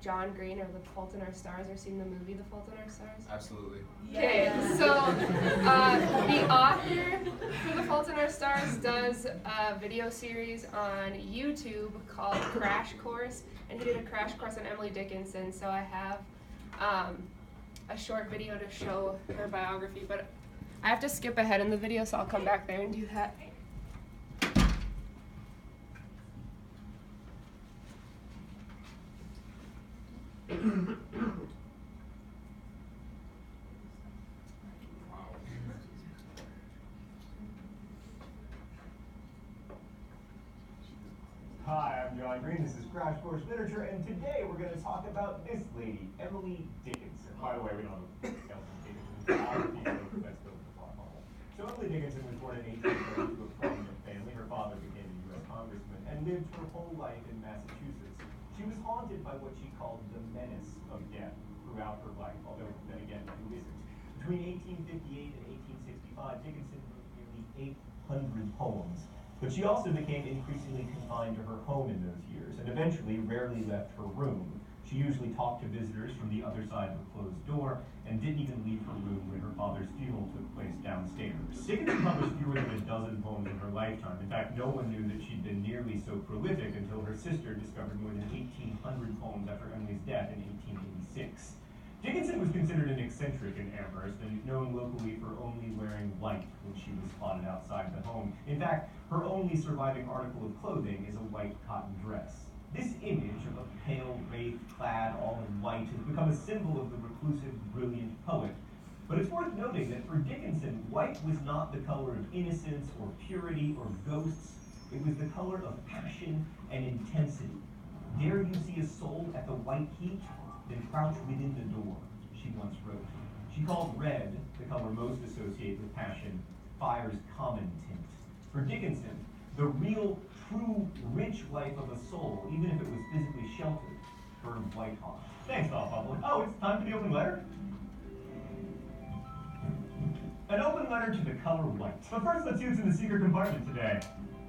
John Green or The Fault in Our Stars, or seen the movie The Fault in Our Stars? Absolutely. Okay, so the author for The Fault in Our Stars does a video series on YouTube called Crash Course, and he did a crash course on Emily Dickinson, so I have a short video to show her biography, but I have to skip ahead in the video, so I'll come back there and do that. Hi, I'm John Green. This is Crash Course Literature, and today we're going to talk about this lady, Emily Dickinson. By the way, we don't know Emily Dickinson's biography, so that's built in the plot bubble. So Emily Dickinson was born in 1830 to a prominent family. Her father became a U.S. congressman and lived her whole life in Massachusetts. She was haunted by what she called the menace of death throughout her life, although then again, who isn't? Between 1858 and 1865, Dickinson wrote nearly 800 poems. But she also became increasingly confined to her home in those years, and eventually rarely left her room. She usually talked to visitors from the other side of a closed door, and didn't even leave her room when her father's funeral took place downstairs. Dickinson published fewer than a dozen poems in her lifetime. In fact, no one knew that she'd been nearly so prolific until her sister discovered more than 1,800 poems after Emily's death in 1886. Dickinson was considered an eccentric in Amherst and known locally for only wearing white when she was spotted outside the home. In fact, her only surviving article of clothing is a white cotton dress. This image of a pale wraith clad all in white has become a symbol of the reclusive, brilliant poet. But it's worth noting that for Dickinson, white was not the color of innocence or purity or ghosts. It was the color of passion and intensity. Dare you see a soul at the white heat? Then crouch within the door, she once wrote. She called red, the color most associated with passion, fire's common tint. For Dickinson, the real, true, rich life of a soul, even if it was physically sheltered, burned white hot. Thanks, Thought Public. Oh, it's time for the open letter? An open letter to the color white. But first, let's see what's in the secret compartment today.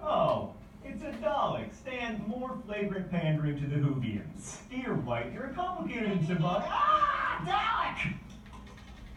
Oh, it's a Dalek. Stand more flagrant pandering to the Whovians. Dear White, you're a complicated and symbolic. Dalek!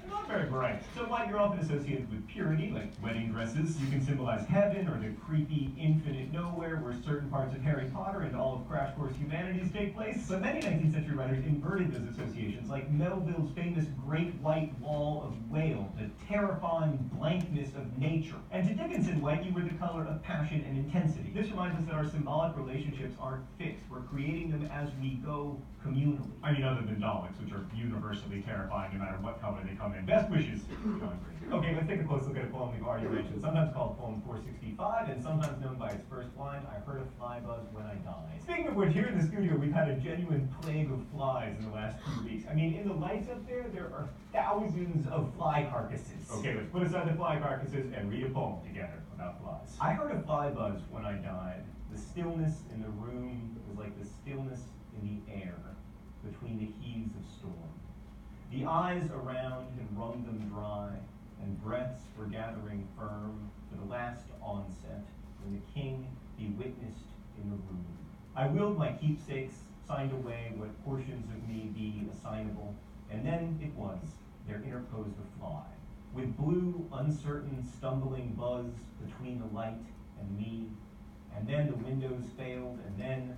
They're not very bright. So White, you're often associated with purity, like wedding dresses. You can symbolize heaven or the creepy infinite nowhere where certain parts of Harry Potter and all of Crash Course Humanities take place. But many 19th century writers inverted those associations, like Melville's famous Great White Wall of Whale, the terrifying blankness of nature. And to Dickinson, White, you were the color of passion and intensity. This reminds us that our symbolic relationships aren't fixed. We're creating them as we go communally. I mean, other than Daleks, which are universally terrifying no matter what color they come in. Best wishes, John Green. Okay, let's take a close look at a poem we've already mentioned, sometimes called Poem 465, and sometimes known by its first line, I heard a fly buzz when I died. Speaking of which, here in the studio, we've had a genuine plague of flies in the last few weeks. I mean, in the lights up there are thousands of fly carcasses. Okay, let's put aside the fly carcasses and read a poem together about flies. I heard a fly buzz when I died. The stillness in the room was like the stillness in the air between the heaves of storm. The eyes around had wrung them dry, and breaths were gathering firm for the last onset, when the king be witnessed in the room. I willed my keepsakes, signed away what portions of me be assignable, and then it was, there interposed a fly, with blue, uncertain, stumbling buzz between the light and me, and then the windows failed, and then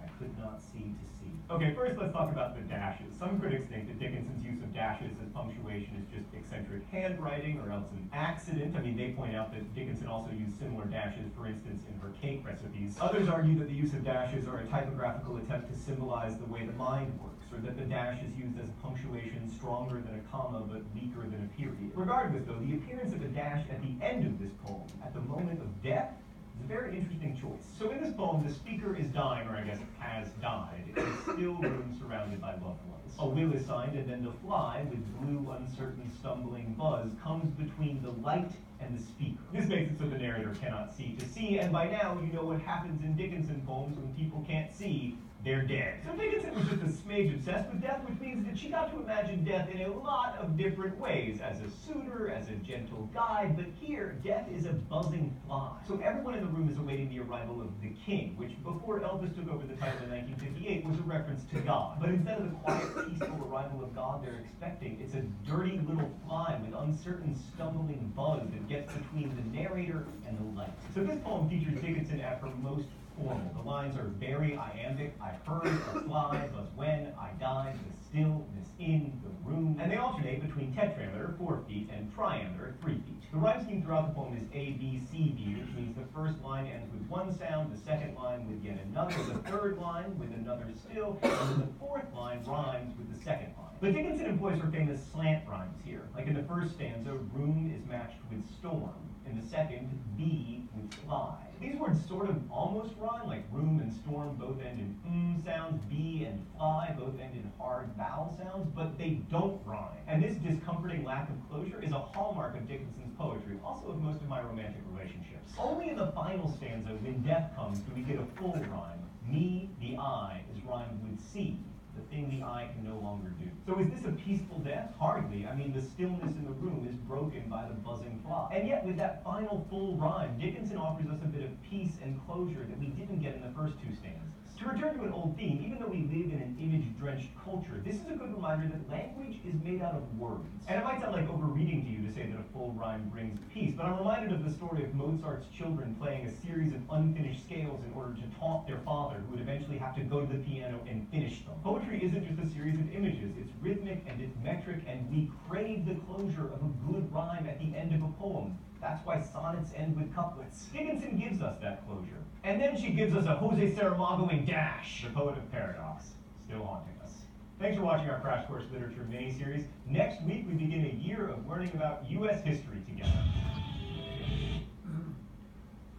I could not see to see. Okay, first let's talk about the dashes. Some critics think that Dickinson's use of dashes as punctuation is just eccentric handwriting or else an accident. I mean, they point out that Dickinson also used similar dashes, for instance, in her cake recipes. Others argue that the use of dashes are a typographical attempt to symbolize the way the mind works, or that the dash is used as punctuation stronger than a comma but weaker than a period. Regardless, though, the appearance of a dash at the end of this poem, at the moment of death, is a very interesting choice. So in this poem, the speaker is dying, or I guess has died, in a still room surrounded by loved ones. A will is signed, and then the fly, with blue, uncertain, stumbling buzz, comes between the light and the speaker. This makes it so the narrator cannot see to see, and by now you know what happens in Dickinson poems when people can't see. they're dead. So Dickinson was just a smidge obsessed with death, which means that she got to imagine death in a lot of different ways, as a suitor, as a gentle guide, but here, death is a buzzing fly. So everyone in the room is awaiting the arrival of the king, which before Elvis took over the title in 1958 was a reference to God. But instead of the quiet, peaceful arrival of God they're expecting, it's a dirty little fly with uncertain, stumbling buzz that gets between the narrator and the light. So this poem features Dickinson at her most formal. The lines are very iambic. I heard a fly buzz when I died, the stillness in the room. And they alternate between tetrameter, 4 feet, and triameter, 3 feet. The rhyme scheme throughout the poem is A, B, C, B, which means the first line ends with one sound, the second line with yet another, the third line with another still, and then the fourth line rhymes with the second line. But Dickinson employs her famous slant rhymes here. Like in the first stanza, room is matched with storm. In the second, bee with fly. These words sort of almost rhyme, like room and storm both end in sounds, bee and fly both end in hard vowel sounds, but they don't rhyme. And this discomforting lack of closure is a hallmark of Dickinson's poetry, also of most of my romantic relationships. Only in the final stanza, when death comes, do we get a full rhyme. Me, the I, is rhymed with C, the thing the eye can no longer do. So is this a peaceful death? Hardly. I mean, the stillness in the room is broken by the buzzing fly. And yet, with that final full rhyme, Dickinson offers us a bit of peace and closure that we didn't get in the first two stanzas. To return to an old theme, even though we live in an image-drenched culture, this is a good reminder that language is made out of words. And it might sound like overreading to you to say that a full rhyme brings peace, but I'm reminded of the story of Mozart's children playing a series of unfinished scales in order to taunt their father, who would eventually have to go to the piano and finish them. Poetry isn't just a series of images, it's rhythmic and it's metric, and we crave the closure of a good rhyme at the end of a poem. That's why sonnets end with couplets. Dickinson gives us that closure. And then she gives us a Jose Saramago-ing dash, the poet of paradox, still haunting us. Thanks for watching our Crash Course Literature mini-series. Next week, we begin a year of learning about U.S. history together.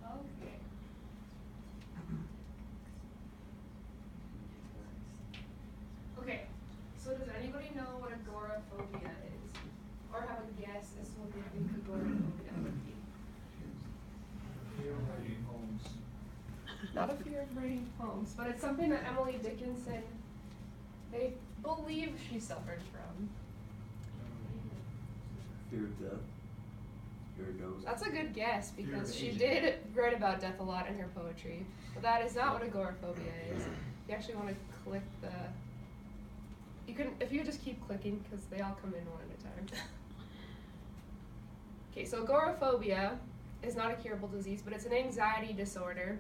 Okay. Okay, so does anybody know what agoraphobia is? Or have a guess as to what they think agoraphobia would be? Fear of writing poems. Not a fear of writing poems, but it's something that Emily Dickinson, they believe she suffered from. Fear of death. Fear of ghosts. That's a good guess because she aging. did write about death a lot in her poetry, but that is not what agoraphobia is. You actually want to click the. You can, if you just keep clicking, because they all come in one at a time. Okay, so agoraphobia is not a curable disease, but it's an anxiety disorder,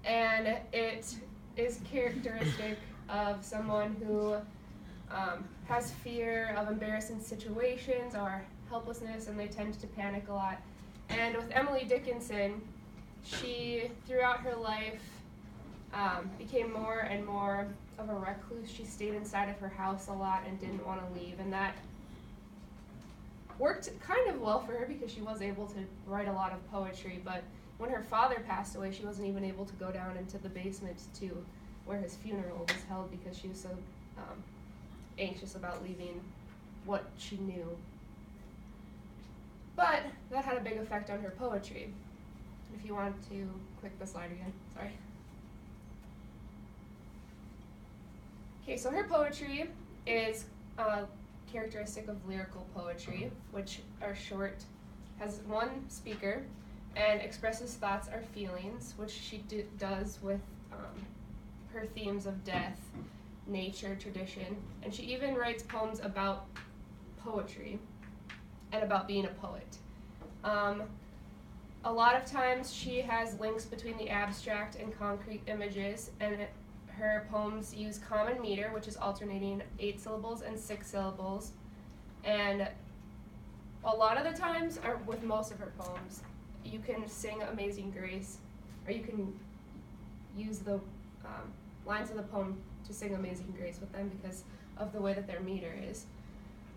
and it is characteristic of someone who has fear of embarrassing situations or helplessness, and they tend to panic a lot. And with Emily Dickinson, she, throughout her life, became more and more of a recluse. She stayed inside of her house a lot and didn't want to leave, and that worked kind of well for her because she was able to write a lot of poetry. But when her father passed away, she wasn't even able to go down into the basement to where his funeral was held because she was so anxious about leaving what she knew. But that had a big effect on her poetry. If you want to click the slide again, sorry. Okay, so her poetry is characteristic of lyrical poetry, which are short, has one speaker, and expresses thoughts or feelings, which she does with her themes of death, nature, tradition, and she even writes poems about poetry and about being a poet. A lot of times she has links between the abstract and concrete images, and her poems use common meter, which is alternating 8 syllables and 6 syllables. And a lot of the times, or with most of her poems, you can sing Amazing Grace, or you can use the lines of the poem to sing Amazing Grace with them because of the way that their meter is.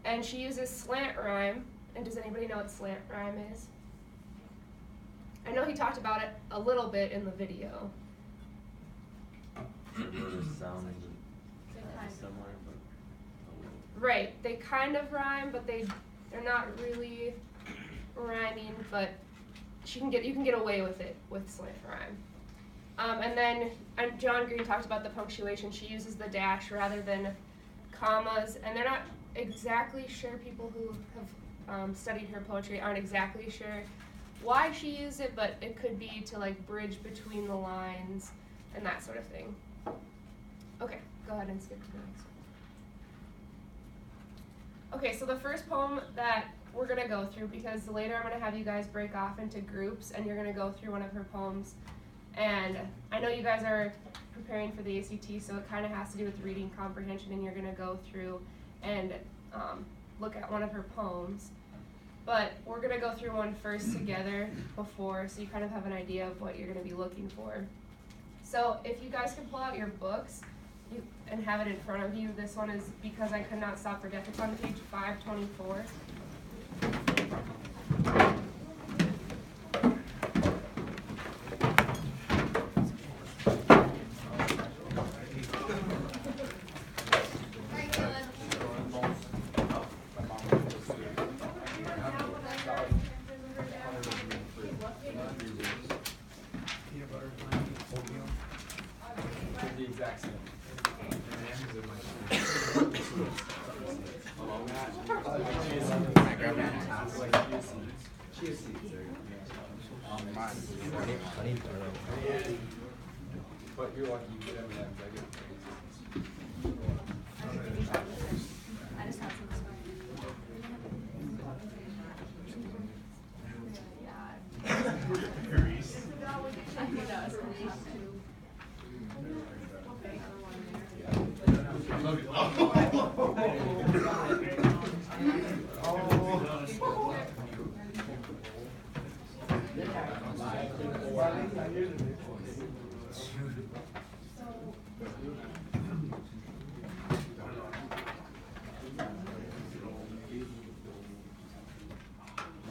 And she uses slant rhyme. And does anybody know what slant rhyme is? I know he talked about it a little bit in the video. Similar sound similar, but a little. Right, they kind of rhyme, but they're not really rhyming, but you can get away with it with slant rhyme. And then John Green talked about the punctuation. She uses the dash rather than commas, and they're not exactly sure. People who have studied her poetry aren't exactly sure why she used it, but it could be to like bridge between the lines and that sort of thing. Okay, go ahead and skip to the next one. Okay, so the first poem that we're gonna go through, because later I'm gonna have you guys break off into groups and you're gonna go through one of her poems. And I know you guys are preparing for the ACT, so it kind of has to do with reading comprehension, and you're gonna go through and look at one of her poems. But we're gonna go through one first together before, so you kind of have an idea of what you're gonna be looking for. So if you guys can pull out your books and have it in front of you, this one is Because I Could Not Stop for Death. It's on page 524. The exact same. Chia seeds. But you're lucky you get M&Ms. I get I just have some